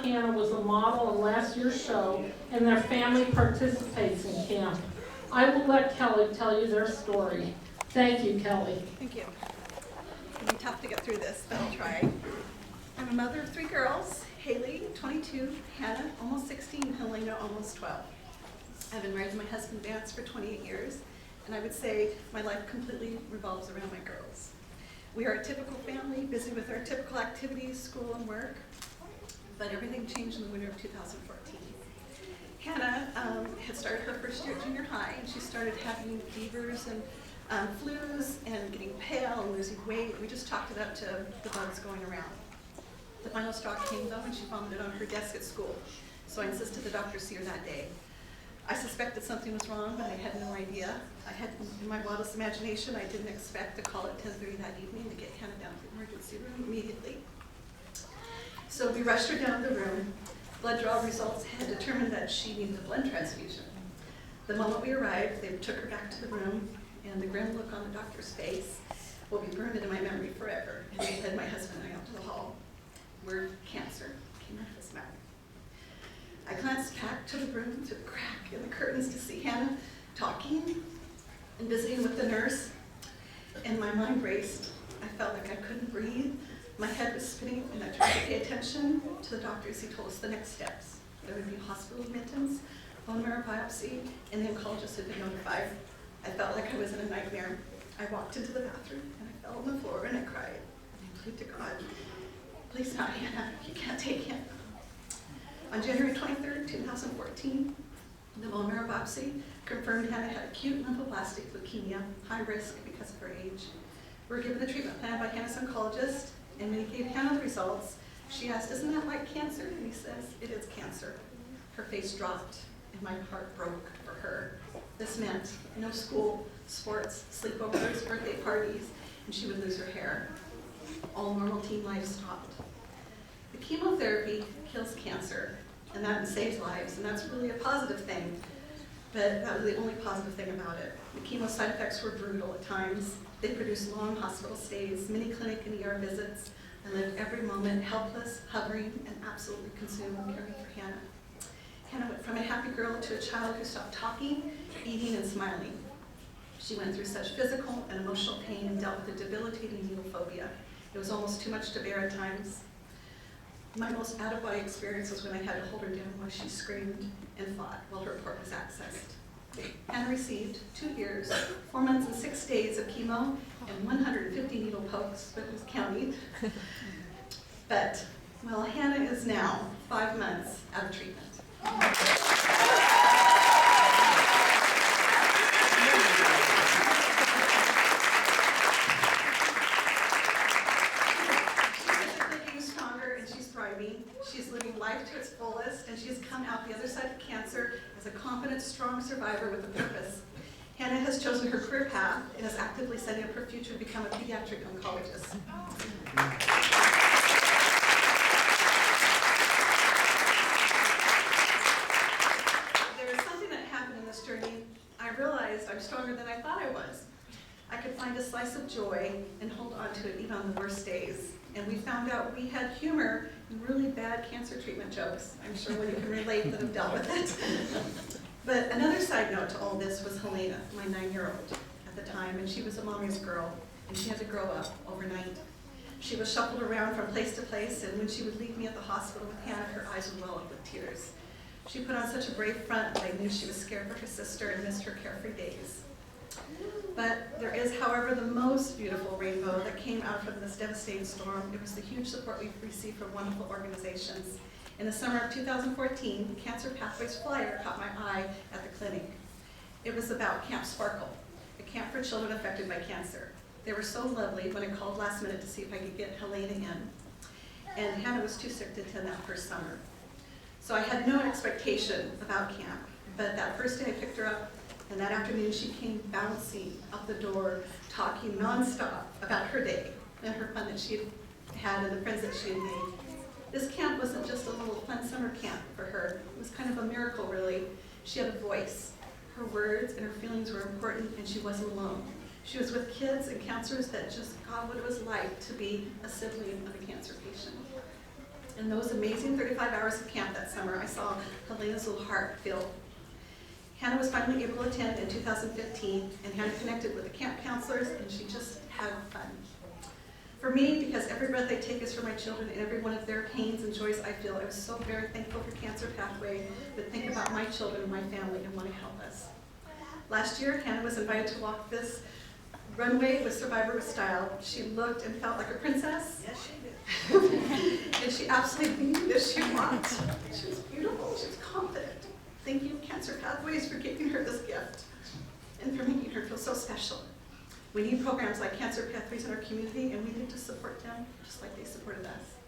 Hannah was a model in last year's show, and their family participates in camp. I will let Kelly tell you their story. Thank you, Kelly. Thank you. It's gonna be tough to get through this, but I'll try. I'm a mother of 3 girls, Haley, 22, Hannah, almost 16, Helena, almost 12. I've been married to my husband, Vance, for 28 years, and I would say my life completely revolves around my girls. We are a typical family, busy with our typical activities, school and work, but everything changed in the winter of 2014. Hannah had started her first year at junior high, and she started having fevers and flus and getting pale and losing weight. We just chalked it up to the bugs going around. The final straw came though, and she vomited on her desk at school. So I insisted the doctor see her that day. I suspected something was wrong, but I had no idea. I had, in my wildest imagination, I didn't expect to call at 10:30 that evening to get Hannah down to the emergency room immediately. So we rushed her down to the room. Blood draw results had determined that she needed a blood transfusion. The moment we arrived, they took her back to the room, and the grim look on the doctor's face will be burned into my memory forever. And they led my husband and I out to the hall. Word cancer came out of his mouth. I glanced back to the room, to the crack in the curtains to see Hannah talking and visiting with the nurse, and my mind raced. I felt like I couldn't breathe. My head was spinning, and I tried to pay attention to the doctor as he told us the next steps. There would be hospital admittance, bone marrow biopsy, and the oncologist had been notified. I felt like I was in a nightmare. I walked into the bathroom, and I fell on the floor, and I cried. I prayed to God, please not Hannah, you can't take him. On January 23rd, 2014, the bone marrow biopsy confirmed Hannah had acute lymphoblastic leukemia, high risk because of her age. We were given the treatment plan by Hannah's oncologist, and when he gave Hannah the results, she asked, isn't that like cancer? And he says, it is cancer. Her face dropped, and my heart broke for her. This meant no school, sports, sleepovers, birthday parties, and she would lose her hair. All normal teen life stopped. The chemotherapy kills cancer, and that saves lives, and that's really a positive thing. But that was the only positive thing about it. The chemo side effects were brutal at times. They produced long hospital stays, many clinic and ER visits. I lived every moment helpless, hovering, and absolutely consumed caring for Hannah. Hannah went from a happy girl to a child who stopped talking, eating, and smiling. She went through such physical and emotional pain and dealt with a debilitating needle phobia. It was almost too much to bear at times. My most out-of-body experience was when I had to hold her down while she screamed and fought while her port was accessed. Hannah received 2 years, 4 months and 6 days of chemo and 150 needle pokes, but it was counting. But, well, Hannah is now 5 months out of treatment. She's living life to its fullest, and she's come out the other side of cancer as a confident, strong survivor with a purpose. Hannah has chosen her career path and is actively setting up her future to become a pediatric oncologist. There is something that happened in this journey. I realized I'm stronger than I thought I was. I could find a slice of joy and hold on to it even on the worst days. And we found out we had humor and really bad cancer treatment jokes. I'm sure when you can relate that have dealt with it. But another side note to all this was Helena, my 9-year-old at the time, and she was a mommy's girl, and she had to grow up overnight. She was shuffled around from place to place, and when she would leave me at the hospital with Hannah, her eyes would well up with tears. She put on such a brave front that I knew she was scared for her sister and missed her carefree days. But there is, however, the most beautiful rainbow that came out from this devastating storm. It was the huge support we've received from wonderful organizations. In the summer of 2014, the Cancer Pathways flyer caught my eye at the clinic. It was about Camp Sparkle, a camp for children affected by cancer. They were so lovely when I called last minute to see if I could get Helena in. And Hannah was too sick to attend that first summer. So I had no expectation about camp, but that first day I picked her up, and that afternoon she came bouncing out the door, talking nonstop about her day and her fun that she had and the friends that she had made. This camp wasn't just a little fun summer camp for her. It was kind of a miracle, really. She had a voice. Her words and her feelings were important, and she wasn't alone. She was with kids and counselors that just got what it was like to be a sibling of a cancer patient. In those amazing 35 hours of camp that summer, I saw Helena's little heart filled. Hannah was finally able to attend in 2015, and Hannah connected with the camp counselors, and she just had fun. For me, because every breath I take is for my children, and every one of their pains and joys I feel, I was so very thankful for Cancer Pathway that think about my children and my family and want to help us. Last year, Hannah was invited to walk this runway with Survivor with Style. She looked and felt like a princess. Yes, she did. And she absolutely knew this she walked. She was beautiful. She was confident. Thank you, Cancer Pathways, for giving her this gift and for making her feel so special. We need programs like Cancer Pathways in our community, and we need to support them just like they supported us.